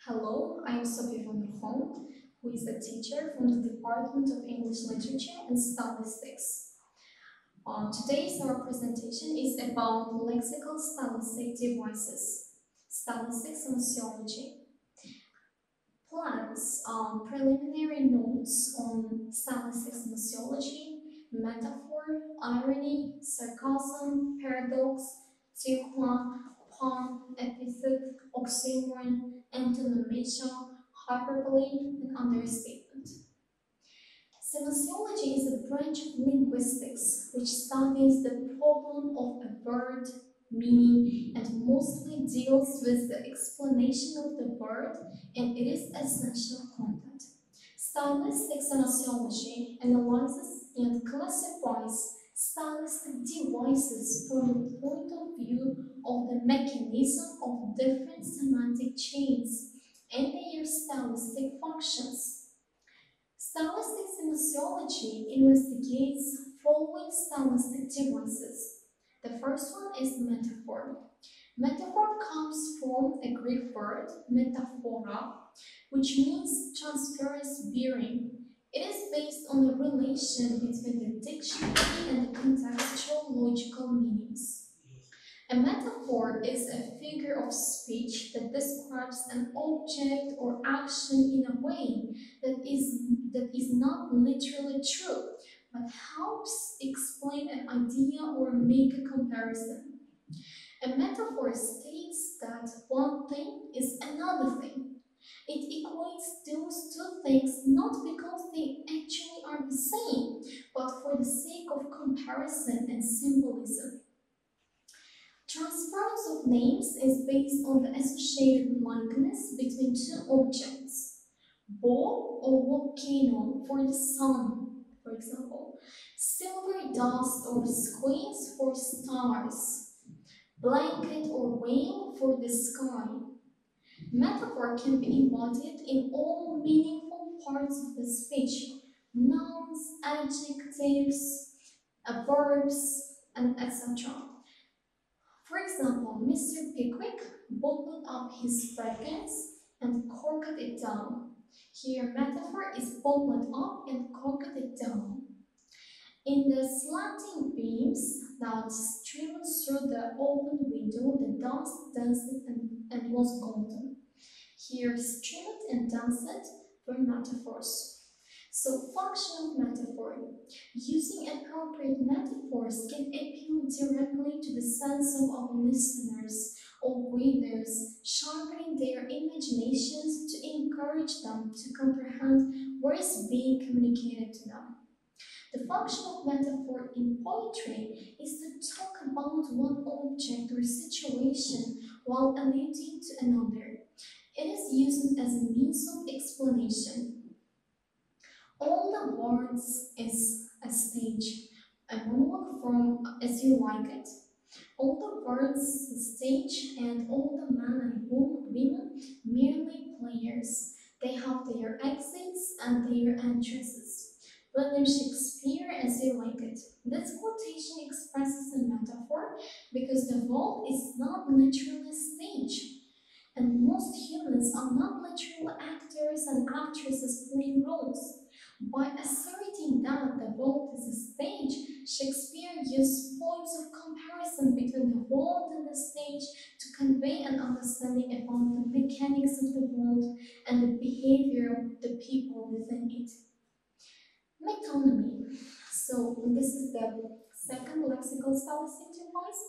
Hello, I am Sobirova Nurxon, who is a teacher from the Department of English Literature and Statistics. Today's our presentation is about lexical stylistic devices, statistics and sociology. Plans preliminary notes on statistics and sociology, metaphor, irony, sarcasm, paradox, tillar, pun, epithet, oxymoron, antonomasia, hyperbole, and understatement. Semasiology is a branch of linguistics which studies the problem of a word, meaning, and mostly deals with the explanation of the word and its essential content. Stylistic semasiology analyzes and classifies stylistic devices from the point of view of the mechanism of different semantic chains and their stylistic functions. Stylistic semasiology investigates following stylistic devices. The first one is metaphor. Metaphor comes from a Greek word, metaphora, which means transparent bearing. It is based on the relation between the dictionary and the contextual logical meanings. A metaphor is a figure of speech that describes an object or action in a way that is not literally true, but helps explain an idea or make a comparison. A metaphor states that one thing is another thing. It equates those two things not because they actually are the same, but for the sake of comparison and symbolism. Transference of names is based on the associated likeness between two objects. Ball or volcano for the sun, for example. Silver dust or squints for stars. Blanket or whale for the sky. Metaphor can be embodied in all meaningful parts of the speech. Nouns, adjectives, verbs, and etc. For example, Mr. Pickwick bottled up his fragrance and corked it down. Here, metaphor is bottled up and corked it down. In the slanting beams that streamed through the open window, the dust danced and was golden. Here, streamed and danced were metaphors. So, function of metaphor. Using appropriate metaphors can appeal directly to the sense of our listeners or readers, sharpening their imaginations to encourage them to comprehend what is being communicated to them. The function of metaphor in poetry is to talk about one object or situation while alluding to another. It is used as a means of explanation. All the words is a stage, a monologue from As You Like It. All the words is stage and all the men and women merely players. They have their exits and their entrances. William Shakespeare, As You Like It. This quotation expresses a metaphor because the world is not literally a stage. And most humans are not literal actors and actresses playing roles. By asserting that the world is a stage, Shakespeare used points of comparison between the world and the stage to convey an understanding about the mechanics of the world and the behavior of the people within it. Metonymy. So this is the second lexical stylistic device.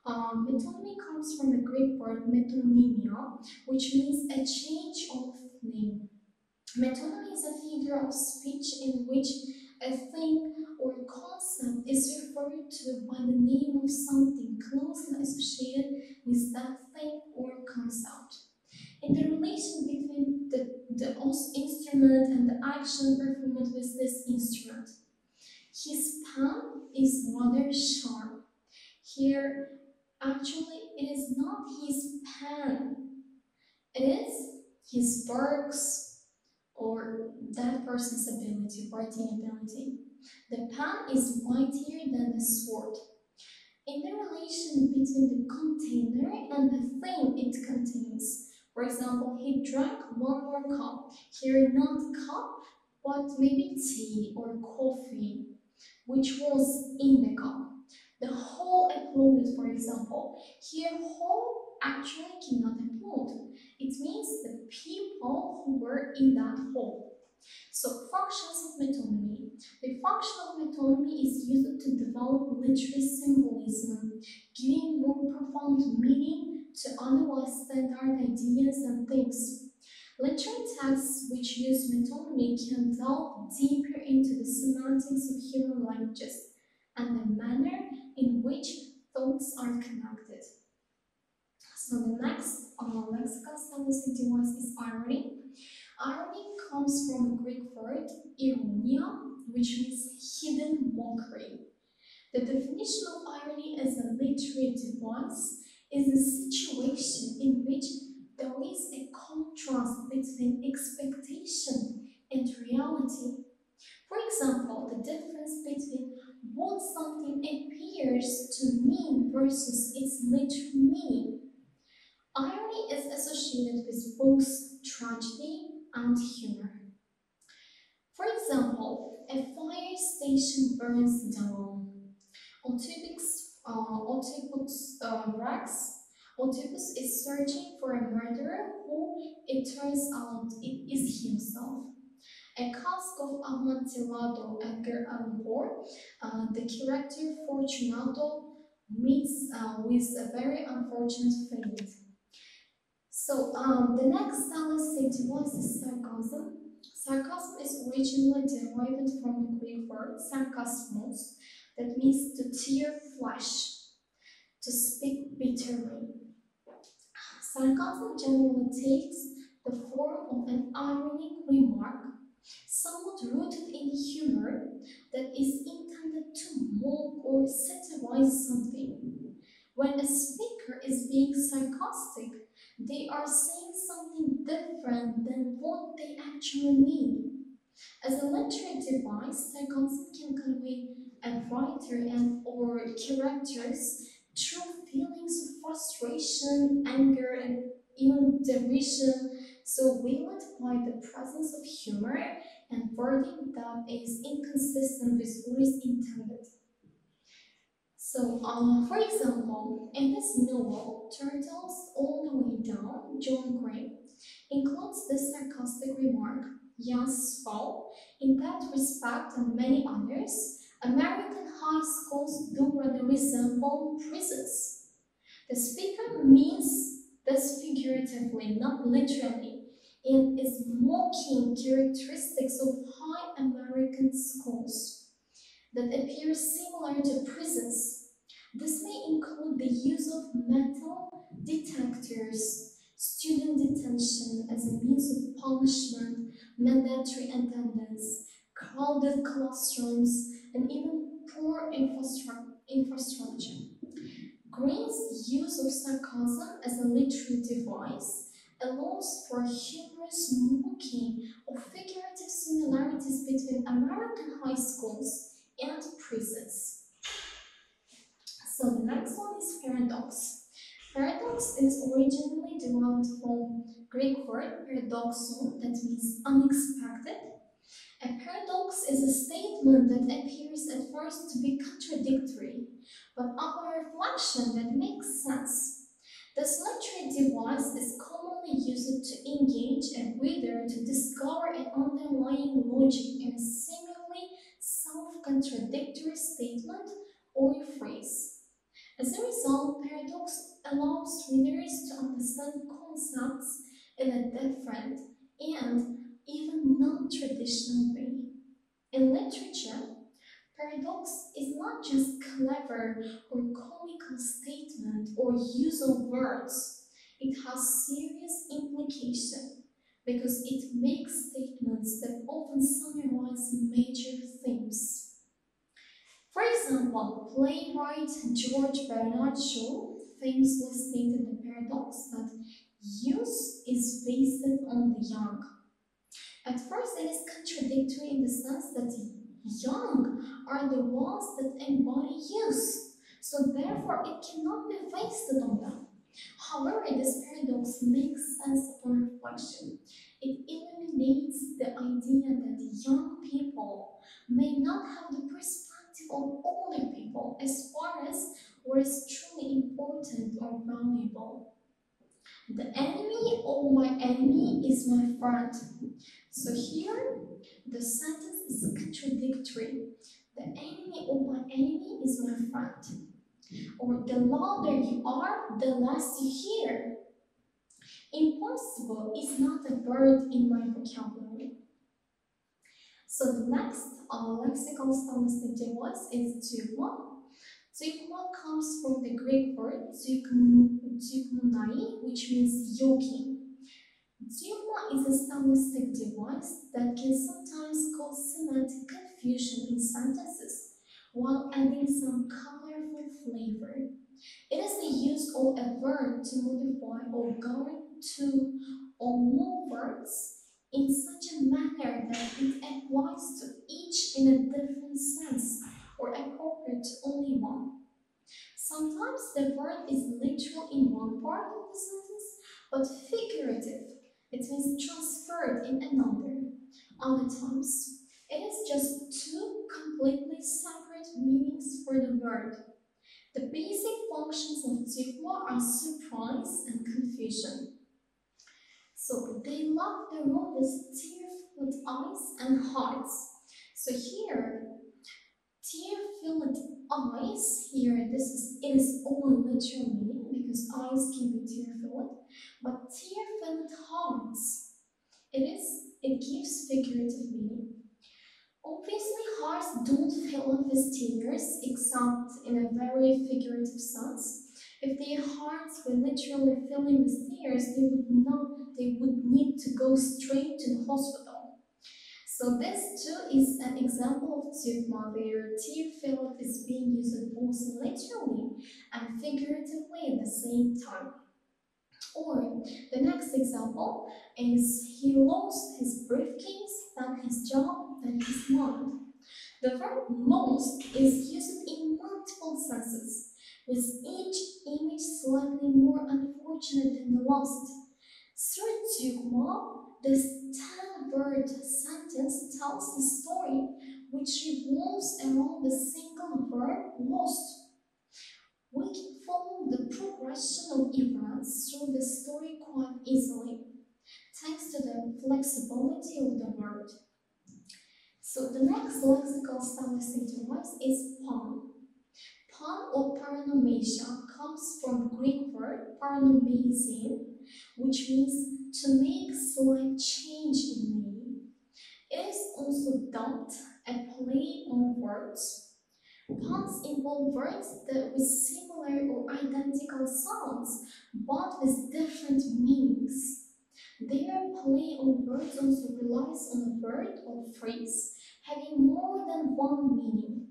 Metonymy comes from the Greek word metonymia, which means a change of name. Metonymy is a figure of speech in which a thing or concept is referred to by the name of something closely associated with that thing or concept. In the relation between the instrument and the action performed with this instrument. His pen is rather sharp. Here, actually, it is not his pen. It is his works or that person's ability, writing ability. The pen is mightier than the sword. In the relation between the container and the thing it contains, For example, he drank one more cup. Here, not cup, but maybe tea or coffee, which was in the cup. The whole applauded, for example. Here, whole actually cannot applaud. It means the people who were in that hall. So, functions of metonymy. The function of metonymy is used to develop literary symbolism, giving more profound meaning to otherwise standard ideas and things. Literary texts which use metonymy can delve deeper into the semantics of human languages and the manner in which thoughts are connected. So the next lexical stylistic device is irony. Irony comes from a Greek word ironia, which means hidden mockery. The definition of irony as a literary device is a situation in which there is a contrast between expectation and reality. For example, the difference between what something appears to mean versus its literal meaning. Irony is associated with both tragedy and humor. For example, a fire station burns down. Oedipus is searching for a murderer who, it turns out, it is himself. A cask of Amontillado, Edgar Allan Poe, the character Fortunato meets with a very unfortunate fate. So the next stylistic device is sarcasm. Sarcasm is originally derived from the Greek word sarkasmos, that means to tear flesh, to speak bitterly. Sarcasm generally takes the form of an ironic remark, somewhat rooted in humor, that is intended to mock or satirize something. When a speaker is being sarcastic, they are saying something different than what they actually mean. As a literary device, sarcasm can convey a writer and or characters true feelings of frustration, anger, and even derision, so veiled by the presence of humor and wording that is inconsistent with what is intended. So, for example, in this novel, Turtles All the Way Down, John Gray includes this sarcastic remark, yes, well, in that respect and many others, American high schools do rather resemble prisons. The speaker means this figuratively, not literally, and is mocking characteristics of high American schools that appear similar to prisons. This may include the use of metal detectors, student detention as a means of punishment, mandatory attendance, crowded classrooms, and even poor infrastructure. Green's use of sarcasm as a literary device allows for humorous mocking of figurative similarities between American high schools and prisons. So the next one is paradox. Paradox is originally derived from Greek word paradoxon, that means unexpected. A paradox is a statement that appears at first to be contradictory, but upon reflection that makes sense. This literary device is commonly used to engage a reader to discover an underlying logic in a seemingly self-contradictory statement or phrase. As a result, paradox allows readers to understand concepts in a different and even non-traditional way. In literature, paradox is not just clever or comical statement or use of words. It has serious implication because it makes statements that often summarize major themes. For example, playwright George Bernard Shaw famously stated the paradox that youth is wasted on the young. At first, it is contradictory in the sense that the young are the ones that embody youth, so therefore it cannot be wasted on them. However, this paradox makes sense upon reflection. It eliminates the idea that young people may not have the perspective of older people as far as what is truly important or valuable. The enemy of my enemy is my friend. So here, the sentence is contradictory. The enemy of my enemy is my friend. Or the louder you are, the less you hear. Impossible is not a word in my vocabulary. So the next lexical stylistic device is zeugma. Zeugma comes from the Greek word zeugmonai, which means yoking. Zeugma is a stylistic device that can sometimes cause semantic confusion in sentences while adding some colorful flavor. It is the use of a verb to modify or govern two or more words in such a manner that it applies to each in a different sense or appropriate to only one. Sometimes the verb is literal in one part of the sentence, but figurative. It means transferred in another. Other times, it is just two completely separate meanings for the word. The basic functions of zeugma are surprise and confusion. So they love the robust tear-filled eyes and hearts. So here, tear-filled eyes, here it is all literal meaning because eyes can be tear-filled, but tear-filled hearts, it gives figurative meaning. Obviously, hearts don't fill up with tears except in a very figurative sense. If their hearts were literally filling with tears, they would need to go straight to the hospital. So this too is an example of zeugma where tear-filled is being used both literally and figuratively at the same time. Or the next example is he lost his briefcase, then his job, then his mind. The verb lost is used in multiple senses, with each image slightly more unfortunate than the last. Through zeugma, this 10-word sentence tells the story which revolves around the single verb lost. We can follow the progression of events through the story quite easily, thanks to the flexibility of the word. So the next lexical stylistic device is pun. Pun or paronomasia comes from Greek word paronomazin, which means to make slight change in meaning. It is also dubbed a play on words. Puns involve words that with similar or identical sounds, but with different meanings. Their play on words also relies on a word or phrase having more than one meaning.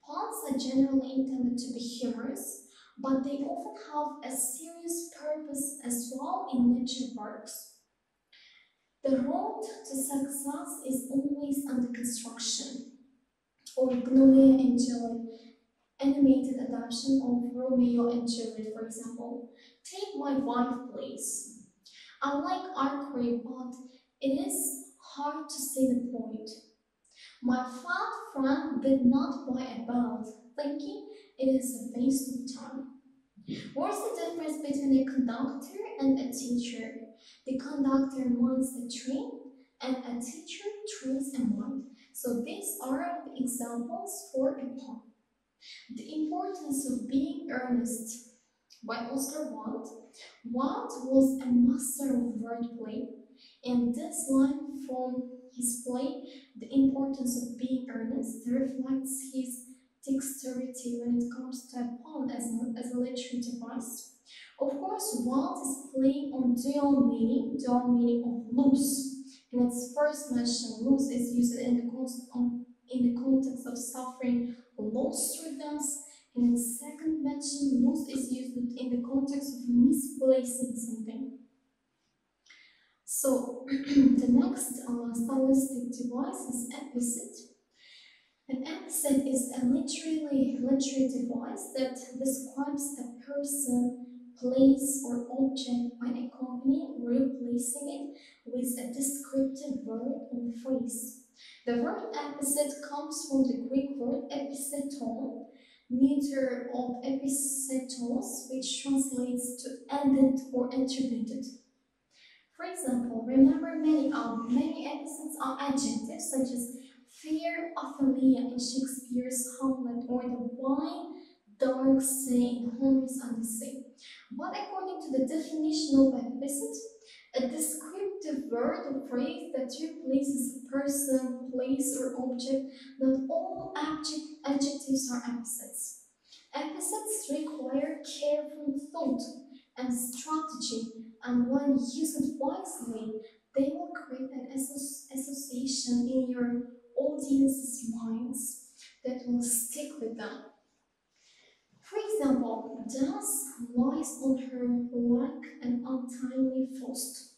Puns are generally intended to be humorous, but they often have a serious purpose as well in literature works. The road to success is always under construction, or Gnomea and Juliet, animated adaptation of Romeo and Juliet, for example. Take my wife, please. I like archery, but it is hard to see the point. My fat friend did not buy a belt, thinking it is a waste of time. What's the difference between a conductor and a teacher? The conductor minds the train, and a teacher trains a mind. So these are the examples for a pun. The importance of being earnest by Oscar Wilde. Wilde was a master of wordplay, and this line from his play, The Importance of Being Earnest, reflects his dexterity when it comes to a pun as a literary device. Of course, Wilde is playing on dual meaning of lose. In its first mention, lose is used in the context of suffering loss through dance. In its second mention, lose is used in the context of misplacing something. So the next stylistic device is epithet. An epithet is a literary device that describes a person, place or object by accompanying or replacing it with a descriptive word or phrase. The word epithet comes from the Greek word epitheton, neuter of epithetos, which translates to added or attributed. For example, remember many epithets are adjectives such as fair Ophelia in Shakespeare's Hamlet or the wine dark sea in Homer's Odyssey. But according to the definition of epithet, a descriptive word or phrase that replaces a person, place, or object. Not all adjectives are epithets. Epithets require careful thought and strategy, and when used wisely, they will create an association in your audience's minds that will stick with them. For example, Jazz lies on her like an untimely frost.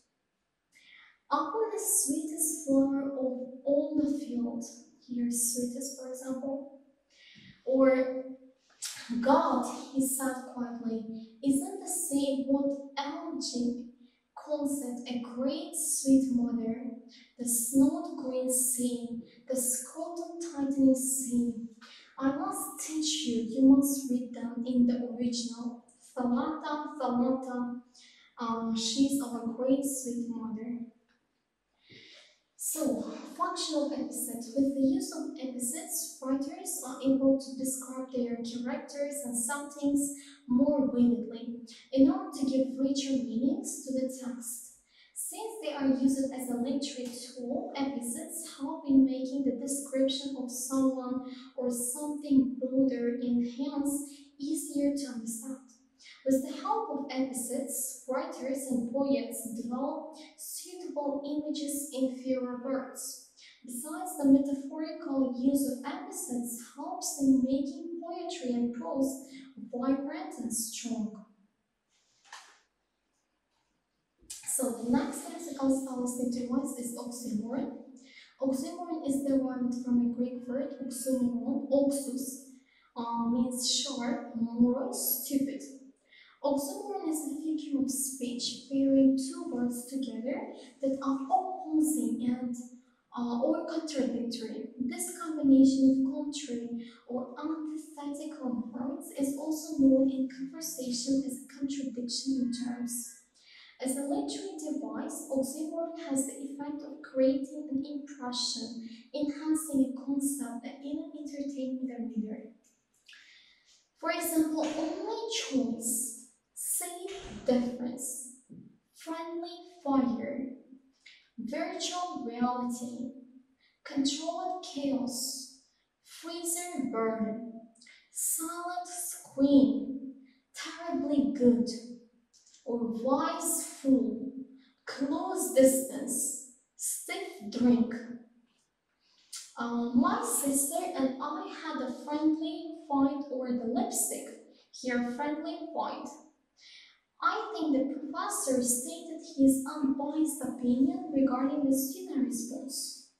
Upon the sweetest flower of all the field, here sweetest for example, or God, he said quietly, isn't the sea what Algic calls it a great sweet mother, the snowed green sea, the scrotum tightening sea. I must teach you, you must read them in the original. Thalata, she's our great sweet mother. So, function of epithets. With the use of epithets, writers are able to describe their characters and settings more vividly in order to give richer meanings to the text. Since they are used as a literary tool, epithets help in making the description of someone or something broader and hence easier to understand. With the help of epithets, writers and poets develop suitable images in fewer words. Besides, the metaphorical use of epithets helps in making poetry and prose vibrant and strong. So the next lexical stylistic device is oxymoron. Oxymoron is derived from a Greek word oxymoron. Oxus means sharp, moros, stupid. Oxymoron is a figure of speech pairing two words together that are opposing and or contradictory. This combination of contrary or antithetical words is also known in conversation as a contradiction in terms. As a literary device, oxymoron has the effect of creating an impression, enhancing a concept, and even entertaining the reader. For example, only choice, safe difference, friendly fire, virtual reality, controlled chaos, freezer burn, silent scream, terribly good, or wise fool, close distance, stiff drink. My sister and I had a friendly fight over the lipstick. Here, friendly fight. I think the professor stated his unbiased opinion regarding the student response.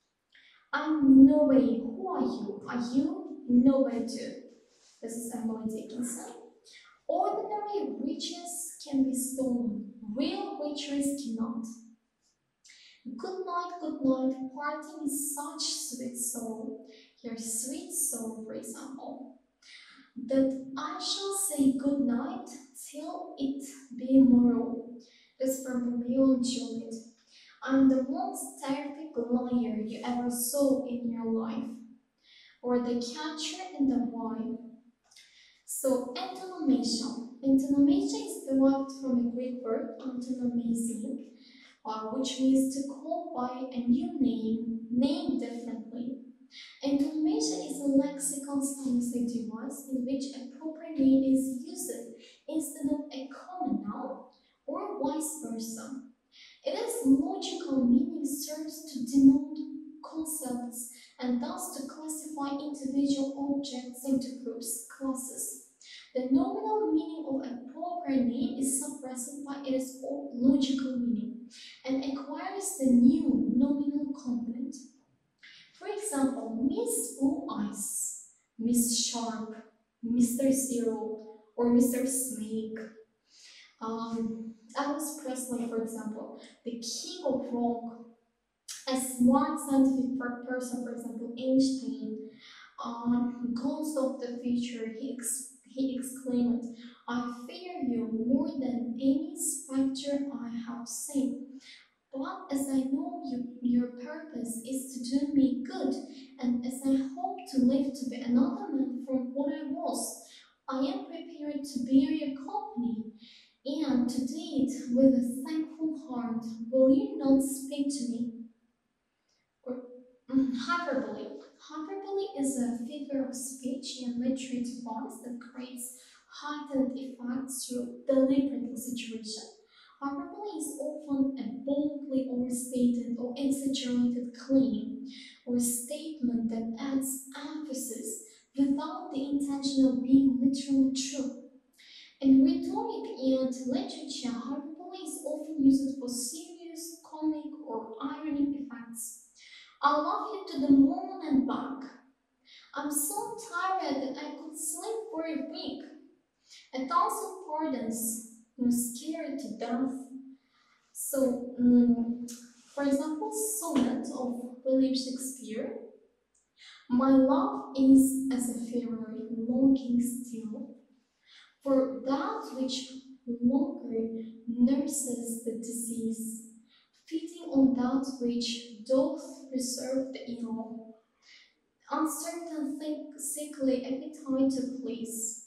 I'm no way. Who are you? Are you? No way too. This is Emily Dickinson. Ordinary riches can be stolen. Real riches cannot. Good night, parting is such sweet sorrow. Your sweet sorrow, for example. That I shall say good night till it be morrow. This from Romeo and Juliet. I'm the most terrific liar you ever saw in your life. Or the catcher in the rye. So, antonomasia. Antonomasia is derived from a Greek word, antonomazin, which means to call by a new name, named differently. Antonomasia is a lexical stylistic device in which a proper name is used instead of a common noun or vice versa. Its logical meaning serves to denote concepts and thus to classify individual objects into groups, classes. The nominal meaning of a proper name is suppressed by its logical meaning and acquires the new nominal component. For example, Miss Blue Eyes, Miss Sharp, Mr. Zero, or Mr. Snake. Elvis Presley, for example, the king of rock, a smart scientific person, for example, Einstein, ghost of the future, he exclaimed, I fear you more than any spectre I have seen. But as I know your purpose is to do me good, and as I hope to live to be another man from what I was, I am prepared to bear your company. And to date, with a thankful heart, will you not speak to me? Or hyperbole. Hyperbole is a figure of speech in literary device that creates heightened effects through deliberate exaggeration. Hyperbole is often a boldly overstated or exaggerated claim or statement that adds emphasis without the intention of being literally true. In rhetoric and literature, hyperbole is often used for serious, comic, or ironic effects. I love you to the moon and back. I'm so tired that I could sleep for a week. 1,000 pardons. I'm scared to death. So, for example, sonnet of William Shakespeare. My love is as a fairy longing still for that which longer nurses the disease, feeding on that which doth preserve the ill, uncertain sickly appetite to please.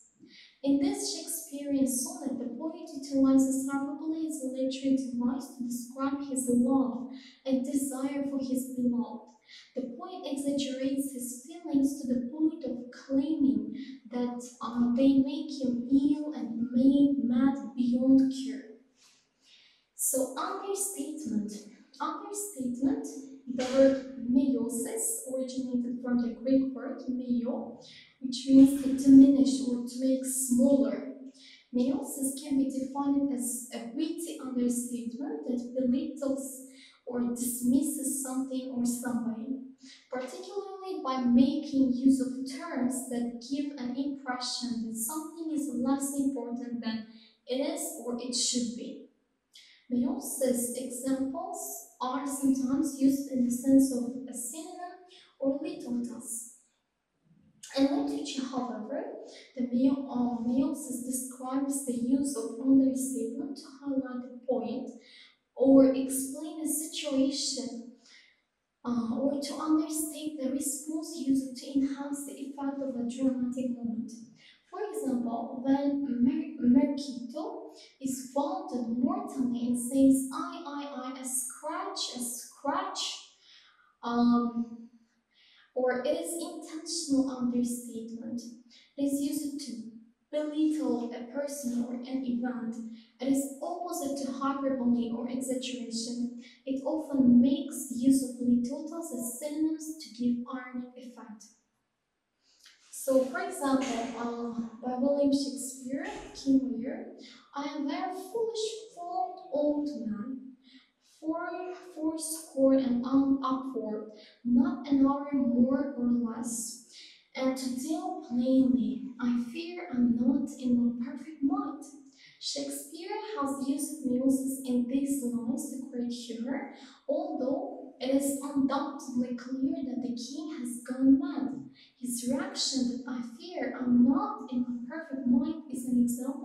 In this Shakespearean sonnet, the poet utilizes hyperbole as a literary device to describe his love and desire for his beloved. The poet exaggerates his feelings to the point of claiming that they make him ill and made mad beyond cure. So understatement. Understatement, the word meiosis originated from the Greek word meio, which means to diminish or to make smaller. Meiosis can be defined as a witty understatement that belittles or dismisses something or somebody, particularly by making use of terms that give an impression that something is less important than it is or it should be. Meiosis examples are sometimes used in the sense of a synonym or litotas. In literature, however, the meiosis describes the use of understatement to highlight a point or explain a situation or to understate the response used to enhance the effect of a dramatic moment. For example, when Mercito is wounded mortally and says, a scratch, um, or it is intentional understatement. It is used to belittle a person or an event. It is opposite to hyperbole or exaggeration. It often makes use of litotas as synonyms to give ironic effect. So, for example, by William Shakespeare, King Lear, I am very foolish, fond old man, fourscore and upward, not an hour more or less. And to deal plainly, I fear I'm not in my perfect mind. Shakespeare has used meiosis in these lines to create humor, although it is undoubtedly clear that the king has gone mad. His reaction that I fear I'm not in my perfect mind is an example